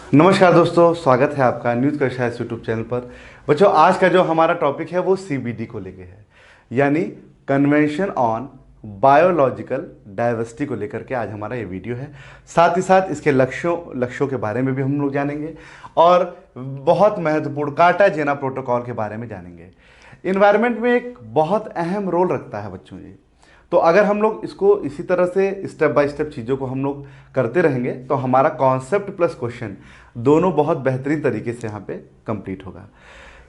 नमस्कार दोस्तों, स्वागत है आपका न्यूज़ कक्षा यूट्यूब चैनल पर। बच्चों, आज का जो हमारा टॉपिक है वो सीबीडी को लेके है, यानी कन्वेंशन ऑन बायोलॉजिकल डाइवर्सिटी को लेकर के आज हमारा ये वीडियो है। साथ ही साथ इसके लक्ष्यों के बारे में भी हम लोग जानेंगे और बहुत महत्वपूर्ण कार्टाजेना प्रोटोकॉल के बारे में जानेंगे। इन्वायरमेंट में एक बहुत अहम रोल रखता है बच्चों ये। तो अगर हम लोग इसको इसी तरह से स्टेप बाय स्टेप चीज़ों को हम लोग करते रहेंगे तो हमारा कॉन्सेप्ट प्लस क्वेश्चन दोनों बहुत बेहतरीन तरीके से यहाँ पे कंप्लीट होगा।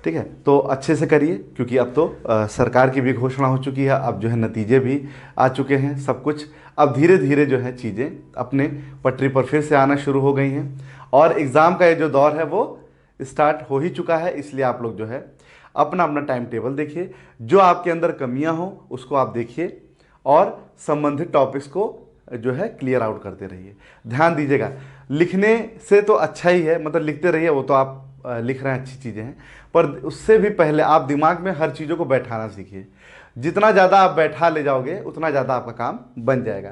ठीक है, तो अच्छे से करिए, क्योंकि अब तो सरकार की भी घोषणा हो चुकी है, अब जो है नतीजे भी आ चुके हैं, सब कुछ अब धीरे धीरे जो है चीज़ें अपने पटरी पर फिर से आना शुरू हो गई हैं और एग्ज़ाम का ये जो दौर है वो स्टार्ट हो ही चुका है। इसलिए आप लोग जो है अपना अपना टाइम टेबल देखिए, जो आपके अंदर कमियाँ हों उसको आप देखिए और संबंधित टॉपिक्स को जो है क्लियर आउट करते रहिए। ध्यान दीजिएगा, लिखने से तो अच्छा ही है, मतलब लिखते रहिए, वो तो आप लिख रहे हैं, अच्छी चीज़ें हैं, पर उससे भी पहले आप दिमाग में हर चीज़ों को बैठाना सीखिए। जितना ज़्यादा आप बैठा ले जाओगे उतना ज़्यादा आपका काम बन जाएगा।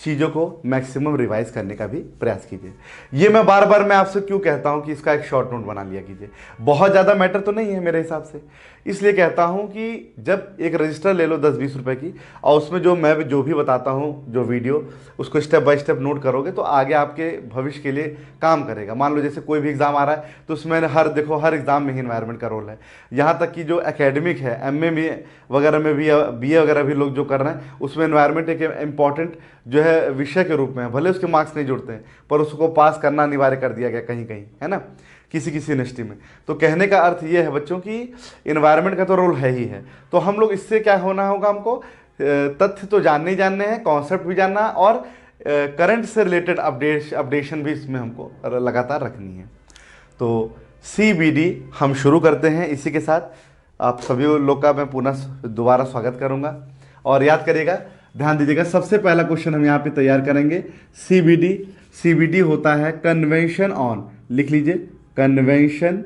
चीज़ों को मैक्सिमम रिवाइज करने का भी प्रयास कीजिए। ये मैं बार बार मैं आपसे क्यों कहता हूँ कि इसका एक शॉर्ट नोट बना लिया कीजिए। बहुत ज़्यादा मैटर तो नहीं है मेरे हिसाब से, इसलिए कहता हूँ कि जब एक रजिस्टर ले लो 10-20 रुपए की और उसमें जो भी बताता हूँ जो वीडियो, उसको स्टेप बाय स्टेप नोट करोगे तो आगे आपके भविष्य के लिए काम करेगा। मान लो जैसे कोई भी एग्ज़ाम आ रहा है तो उसमें हर एग्ज़ाम में ही इन्वायरमेंट का रोल है। यहाँ तक कि जो एकेडमिक है, एमए में वगैरह में भी, बीए वगैरह भी लोग जो कर रहे हैं उसमें इन्वायरमेंट एक इम्पॉर्टेंट जो है विषय के रूप में है। भले उसके मार्क्स नहीं जुड़ते हैं पर उसको पास करना अनिवार्य कर दिया गया कहीं कहीं, है ना, किसी किसी यूनिवर्सिटी में। तो कहने का अर्थ ये है बच्चों की इन्वायरमेंट का तो रोल है ही है। तो हम लोग इससे क्या होना होगा, हमको तथ्य तो जानने ही जानने हैं, कॉन्सेप्ट भी जानना और करंट से रिलेटेड अपडेशन भी इसमें हमको लगातार रखनी है। तो सीबीडी हम शुरू करते हैं। इसी के साथ आप सभी लोग का मैं पुनः दोबारा स्वागत करूंगा और याद करिएगा, ध्यान दीजिएगा, सबसे पहला क्वेश्चन हम यहाँ पे तैयार करेंगे। सीबीडी होता है कन्वेंशन ऑन, लिख लीजिए, convention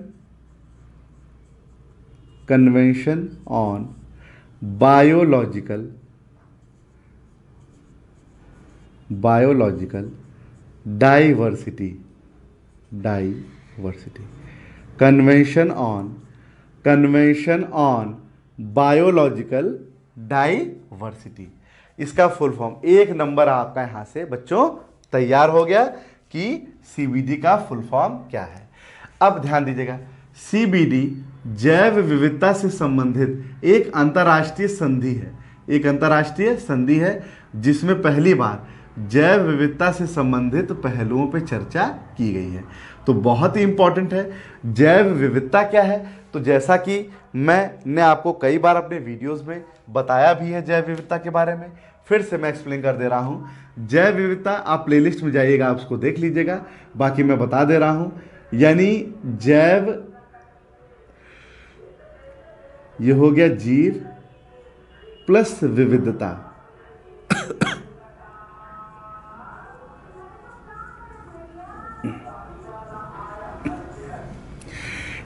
on biological diversity, convention on biological diversity. इसका फुल फॉर्म, एक नंबर आपका यहां से बच्चों तैयार हो गया कि सीबीडी का फुल फॉर्म क्या है। अब ध्यान दीजिएगा, सीबीडी जैव विविधता से संबंधित एक अंतर्राष्ट्रीय संधि है, जिसमें पहली बार जैव विविधता से संबंधित पहलुओं पर चर्चा की गई है। तो बहुत ही इंपॉर्टेंट है। जैव विविधता क्या है? तो जैसा कि मैंने आपको कई बार अपने वीडियोस में बताया भी है जैव विविधता के बारे में, फिर से मैं एक्सप्लेन कर दे रहा हूं। जैव विविधता आप प्लेलिस्ट में जाइएगा, आप उसको देख लीजिएगा, बाकी मैं बता दे रहा हूं। यानी जैव, ये हो गया जीव प्लस विविधता,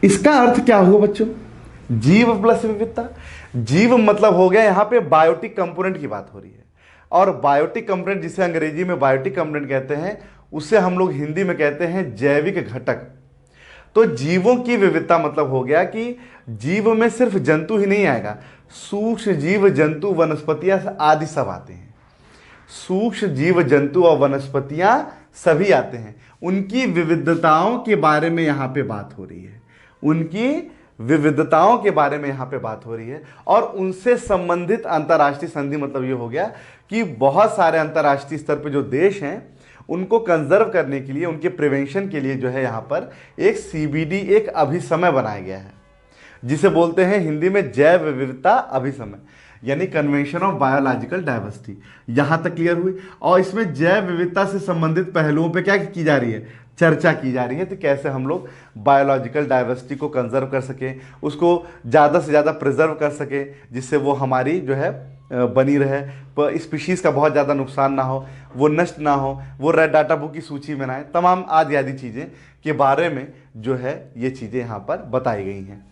इसका अर्थ क्या हुआ बच्चों? जीव प्लस विविधता, जीव मतलब हो गया यहां पे बायोटिक कंपोनेंट की बात हो रही है, और बायोटिक कंपोनेंट जिसे अंग्रेजी में बायोटिक कंपोनेंट कहते हैं, उसे हम लोग हिंदी में कहते हैं जैविक घटक। तो जीवों की विविधता मतलब हो गया कि जीव में सिर्फ जंतु ही नहीं आएगा, सूक्ष्म जीव, जंतु, वनस्पतियां आदि सब आते हैं। सूक्ष्म जीव, जंतु और वनस्पतियां सभी आते हैं। उनकी विविधताओं के बारे में यहां पे बात हो रही है, उनकी विविधताओं के बारे में यहां पे बात हो रही है। और उनसे संबंधित अंतर्राष्ट्रीय संधि मतलब ये हो गया कि बहुत सारे अंतर्राष्ट्रीय स्तर पे जो देश हैं उनको कंजर्व करने के लिए, उनके प्रिवेंशन के लिए जो है यहां पर एक सीबीडी, एक अभिसमय बनाया गया है, जिसे बोलते हैं हिंदी में जैव विविधता अभिसमय, यानी कन्वेंशन ऑफ बायोलॉजिकल डाइवर्सिटी। यहां तक क्लियर हुई। और इसमें जैव विविधता से संबंधित पहलुओं पे क्या की जा रही है? चर्चा की जा रही है। तो कैसे हम लोग बायोलॉजिकल डाइवर्सिटी को कंजर्व कर सकें, उसको ज़्यादा से ज़्यादा प्रिजर्व कर सकें, जिससे वो हमारी जो है बनी रहे, पर स्पीशीज़ का बहुत ज़्यादा नुकसान ना हो, वो नष्ट ना हो, वो रेड डाटा बुक की सूची में ना आए, तमाम आदि चीज़ें के बारे में जो है ये चीज़ें यहाँ पर बताई गई हैं।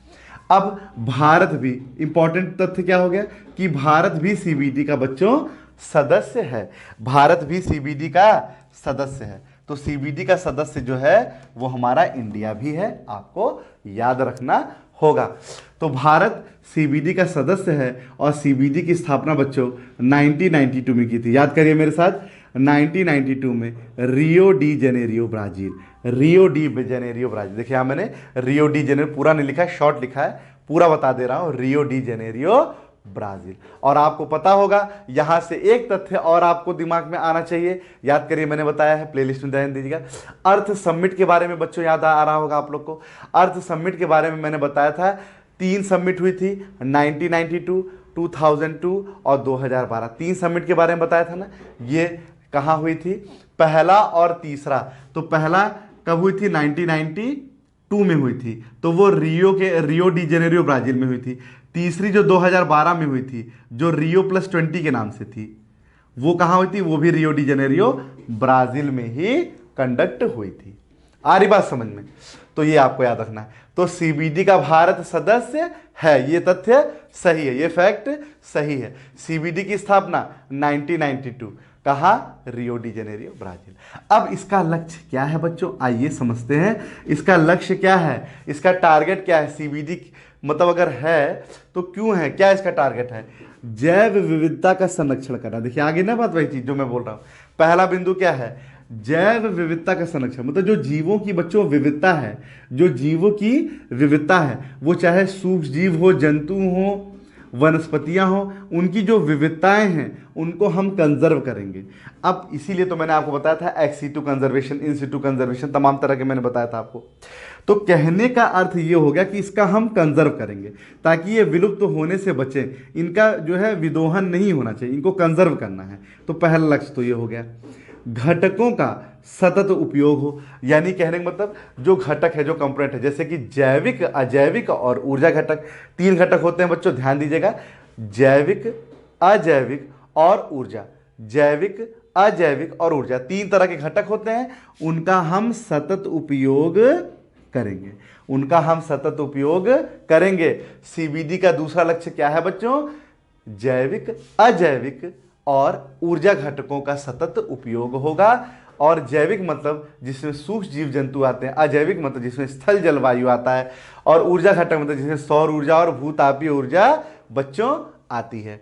अब भारत भी, इंपॉर्टेंट तथ्य क्या हो गया कि भारत भी सीबीडी का बच्चों सदस्य है, भारत भी सीबीडी का सदस्य है। तो सीबीडी का सदस्य जो है वो हमारा इंडिया भी है, आपको याद रखना होगा। तो भारत सीबीडी का सदस्य है और सीबीडी की स्थापना बच्चों 1992 में की थी। याद करिए मेरे साथ, 1992 में Rio de Janeiro Brazil, Rio de Janeiro Brazil. देखिए यहाँ मैंने रियो डी जेनेरियो पूरा नहीं लिखा है, शॉर्ट लिखा है, पूरा बता दे रहा हूँ, रियो डी जेनेरियो ब्राजील। और आपको पता होगा यहां से एक तथ्य और आपको दिमाग में आना चाहिए, याद करिए मैंने बताया है, प्लेलिस्ट में ध्यान दीजिएगा। अर्थ समिट के बारे में बच्चों याद आ रहा होगा आप लोग को। अर्थ समिट के बारे में मैंने बताया था 3 समिट हुई थी, 1992, 2002 और 2012। 3 समिट के बारे में बताया था ना, ये कहाँ हुई थी, पहला और तीसरा। तो पहला कब हुई थी, 1992 में हुई थी, तो वो रियो डी जेनेरियो ब्राजील में हुई थी। तीसरी जो 2012 में हुई थी, जो रियो +20 के नाम से थी, वो कहाँ हुई थी, वो भी रियो डी जेनेरियो ब्राजील में ही कंडक्ट हुई थी। आ रही बात समझ में? तो ये आपको याद रखना है। तो सीबीडी का भारत सदस्य है, ये तथ्य सही है, ये फैक्ट सही है। सीबीडी की स्थापना 1992, कहा, रियो डी जेनेरियो ब्राजील। अब इसका लक्ष्य क्या है बच्चों, आइए समझते हैं। इसका लक्ष्य क्या है, इसका टारगेट क्या है, सीबीडी मतलब अगर है तो क्यों है, क्या इसका टारगेट है, जैव विविधता का संरक्षण करना। देखिए आगे ना बात वही चीज जो मैं बोल रहा हूं, पहला बिंदु क्या है, जैव विविधता का संरक्षण, मतलब जो जीवों की बच्चों विविधता है, जो जीवों की विविधता है, वो चाहे सूक्ष्म जीव हो, जंतु हो, वनस्पतियां हो, उनकी जो विविधताएं हैं उनको हम कंजर्व करेंगे। अब इसीलिए तो मैंने आपको बताया था ex situ conservation, in situ conservation, तमाम तरह के मैंने बताया था आपको। तो कहने का अर्थ ये हो गया कि इसका हम कंजर्व करेंगे ताकि ये विलुप्त तो होने से बचे, इनका जो है विदोहन नहीं होना चाहिए, इनको कंजर्व करना है। तो पहला लक्ष्य तो ये हो गया। घटकों का सतत उपयोग हो, यानी कहने का मतलब जो घटक है, जो कंपोनेंट है, जैसे कि जैविक, अजैविक और ऊर्जा घटक, 3 घटक होते हैं बच्चों, ध्यान दीजिएगा, जैविक, अजैविक और ऊर्जा। जैविक, अजैविक और ऊर्जा 3 तरह के घटक होते हैं, उनका हम सतत उपयोग करेंगे, उनका हम सतत उपयोग करेंगे। सीबीडी का दूसरा लक्ष्य क्या है बच्चों, जैविक, अजैविक और ऊर्जा घटकों का सतत उपयोग होगा। और जैविक मतलब जिसमें सूक्ष्म जीव जंतु आते हैं, अजैविक मतलब जिसमें स्थल जलवायु आता है, और ऊर्जा घटक मतलब जिसमें सौर ऊर्जा और भूतापीय ऊर्जा बच्चों आती है।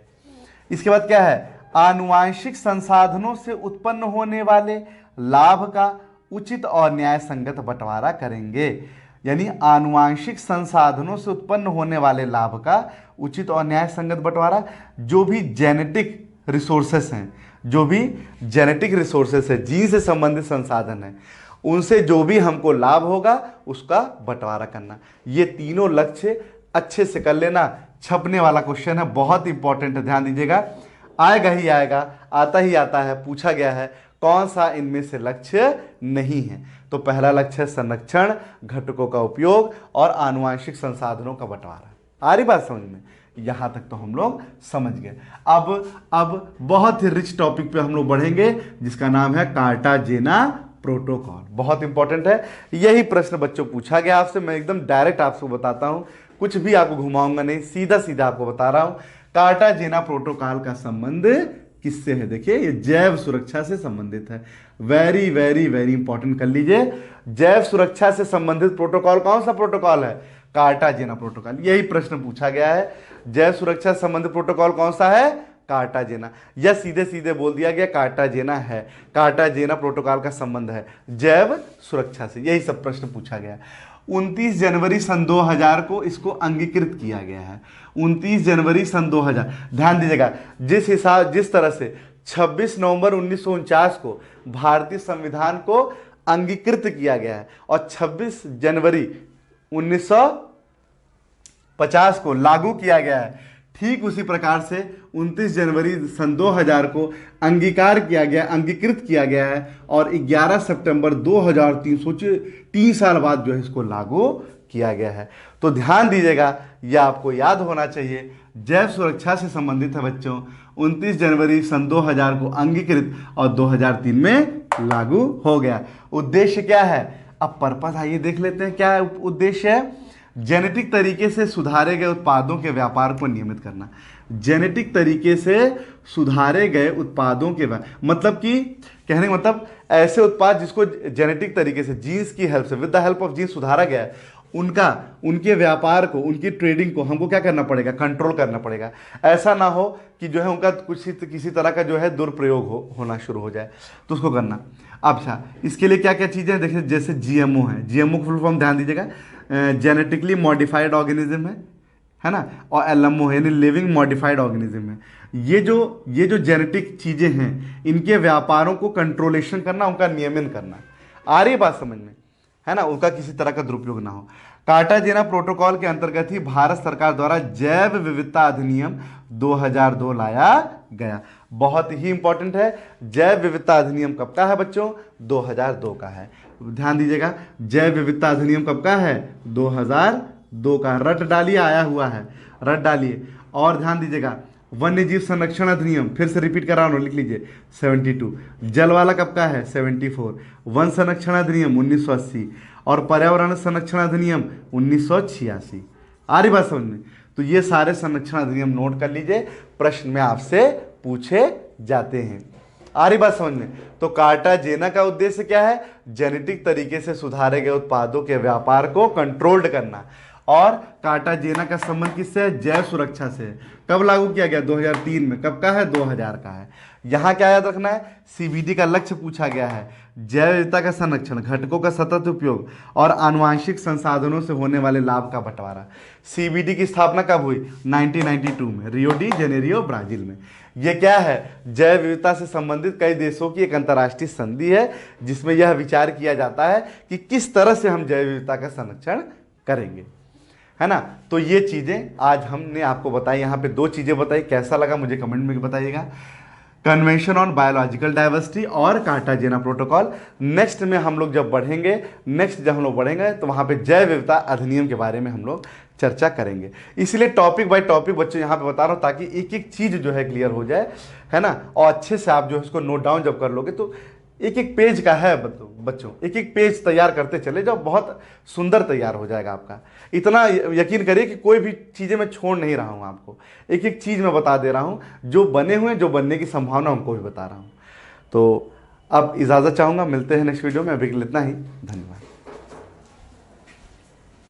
इसके बाद क्या है, आनुवांशिक संसाधनों से उत्पन्न होने वाले लाभ का उचित और न्याय संगत बंटवारा करेंगे। यानी आनुवांशिक संसाधनों से उत्पन्न होने वाले लाभ का उचित और न्याय संगत बंटवारा, जो भी जेनेटिक रिसोर्सेस हैं, जो भी जेनेटिक रिसोर्सेस है, जीन से संबंधित संसाधन है, उनसे जो भी हमको लाभ होगा उसका बंटवारा करना। ये तीनों लक्ष्य अच्छे से कर लेना। छपने वाला क्वेश्चन है, बहुत इंपॉर्टेंट है, ध्यान दीजिएगा, आएगा ही आएगा, आता ही आता है, पूछा गया है कौन सा इनमें से लक्ष्य नहीं है। तो पहला लक्ष्य है संरक्षण, घटकों का उपयोग और आनुवांशिक संसाधनों का बंटवारा। आ रही बात समझ में? यहां तक तो हम लोग समझ गए। अब बहुत ही रिच टॉपिक पे हम लोग बढ़ेंगे जिसका नाम है कार्टाजेना प्रोटोकॉल। बहुत इंपॉर्टेंट है, यही प्रश्न बच्चों पूछा गया आपसे। मैं एकदम डायरेक्ट आपको बताता हूं, कुछ भी आपको घुमाऊंगा नहीं, सीधा सीधा आपको बता रहा हूं। कार्टाजेना प्रोटोकॉल का संबंध किससे है? देखिए ये जैव सुरक्षा से संबंधित है। वेरी वेरी वेरी इंपॉर्टेंट कर लीजिए, जैव सुरक्षा से संबंधित प्रोटोकॉल कौन सा प्रोटोकॉल है? Cartagena protocol. यही प्रश्न पूछा गया है, जैव सुरक्षा से संबंधित प्रोटोकॉल कौन सा है? कार्टाजेना। या सीधे सीधे बोल दिया गया कार्टाजेना है, कार्टाजेना प्रोटोकॉल का संबंध है जैव सुरक्षा से। यही सब प्रश्न पूछा गया। 29 जनवरी सन 2000 को इसको अंगीकृत किया गया है। 29 जनवरी सन 2000, ध्यान दीजिएगा, जिस तरह से 26 नवंबर 1949 को भारतीय संविधान को अंगीकृत किया गया है और 26 जनवरी 1950 को लागू किया गया है, ठीक उसी प्रकार से 29 जनवरी सन 2000 को अंगीकार किया गया, अंगीकृत किया गया है और 11 सितंबर 2003, सोचिए 3 साल बाद जो है इसको लागू किया गया है। तो ध्यान दीजिएगा, यह आपको याद होना चाहिए, जैव सुरक्षा से संबंधित है बच्चों। 29 जनवरी सन 2000 को अंगीकृत और 2003 में लागू हो गया। उद्देश्य क्या है? अब पर्पस आइए देख लेते हैं, क्या उद्देश्य है? जेनेटिक तरीके से सुधारे गए उत्पादों के व्यापार को नियमित करना। जेनेटिक तरीके से सुधारे गए उत्पादों के मतलब कि कहने का मतलब ऐसे उत्पाद जिसको जेनेटिक तरीके से जीन्स की हेल्प से, with the help of genes सुधारा गया है, उनके व्यापार को, उनकी ट्रेडिंग को हमको क्या करना पड़ेगा, कंट्रोल करना पड़ेगा। ऐसा ना हो कि जो है उनका किसी तरह का जो है दुरुपयोग होना शुरू हो जाए, तो उसको करना। अच्छा, इसके लिए क्या क्या चीज़ें देखिए, जैसे जीएमओ है, जीएमओ फुल फॉर्म ध्यान दीजिएगा, जेनेटिकली मॉडिफाइड ऑर्गेनिज्म है ना, और एलएमओ है यानी लिविंग मॉडिफाइड ऑर्गेनिज्म है। ये जो जेनेटिक चीज़ें हैं, इनके व्यापारों को कंट्रोलेशन करना, उनका नियमन करना। आ रही है बात समझ में, है ना, उनका किसी तरह का दुरुपयोग ना हो। कार्टाजेना प्रोटोकॉल के अंतर्गत ही भारत सरकार द्वारा जैव विविधता अधिनियम 2002 लाया गया। बहुत ही इंपॉर्टेंट है। जैव विविधता अधिनियम कब का है बच्चों? 2002 का है। ध्यान दीजिएगा, जैव विविधता अधिनियम कब का है? 2002 का। रट डालिए, आया हुआ है, रट डालिए। और ध्यान दीजिएगा, वन्य जीव संरक्षण अधिनियम, फिर से रिपीट करा रहा हूं, लिख लीजिए, 72। जल वाला कब का है? 74। वन संरक्षण अधिनियम 1980 और पर्यावरण संरक्षण अधिनियम 1986। आ रही बात समझ में? तो ये सारे संरक्षण अधिनियम नोट कर लीजिए, प्रश्न में आपसे पूछे जाते हैं। आ रही बात समझ में? तो कार्टाजेना का उद्देश्य क्या है? जेनेटिक तरीके से सुधारे गए उत्पादों के व्यापार को कंट्रोल्ड करना। और कार्टाजेना का संबंध किससे है? जैव सुरक्षा से। कब लागू किया गया? 2003 में। कब का है? 2000 का है। यहां क्या याद रखना है? सीबीडी का लक्ष्य पूछा गया है, जैव विविधता का संरक्षण, घटकों का सतत उपयोग और आनुवांशिक संसाधनों से होने वाले लाभ का बंटवारा। सीबीडी की स्थापना कब हुई? 1992 में, रियो डी जेनेरियो, ब्राजील में। ये क्या है? जैव विविधता से संबंधित कई देशों की एक अंतर्राष्ट्रीय संधि है, जिसमें यह विचार किया जाता है कि किस तरह से हम जैव विविधता का संरक्षण करेंगे, है ना। तो ये चीज़ें आज हमने आपको बताई, यहाँ पे 2 चीज़ें बताई। कैसा लगा मुझे कमेंट में बताइएगा। कन्वेंशन ऑन बायोलॉजिकल डाइवर्सिटी और कार्टाजेना प्रोटोकॉल। नेक्स्ट में हम लोग जब बढ़ेंगे तो वहाँ पे जैव विविधता अधिनियम के बारे में हम लोग चर्चा करेंगे। इसलिए टॉपिक बाय टॉपिक बच्चों यहाँ पे बता रहा हूँ, ताकि एक एक चीज़ जो है क्लियर हो जाए, है ना। और अच्छे से आप जो है इसको नोट डाउन जब कर लोगे, तो एक एक पेज का है बच्चों, एक एक पेज तैयार करते चले जाओ, बहुत सुंदर तैयार हो जाएगा आपका। इतना यकीन करिए कि कोई भी चीज़ें मैं छोड़ नहीं रहा हूँ आपको, एक एक चीज़ मैं बता दे रहा हूँ, जो बने हुए, जो बनने की संभावना उनको भी बता रहा हूँ। तो अब इजाज़त चाहूँगा, मिलते हैं नेक्स्ट वीडियो में, अभी के लिए इतना ही, धन्यवाद।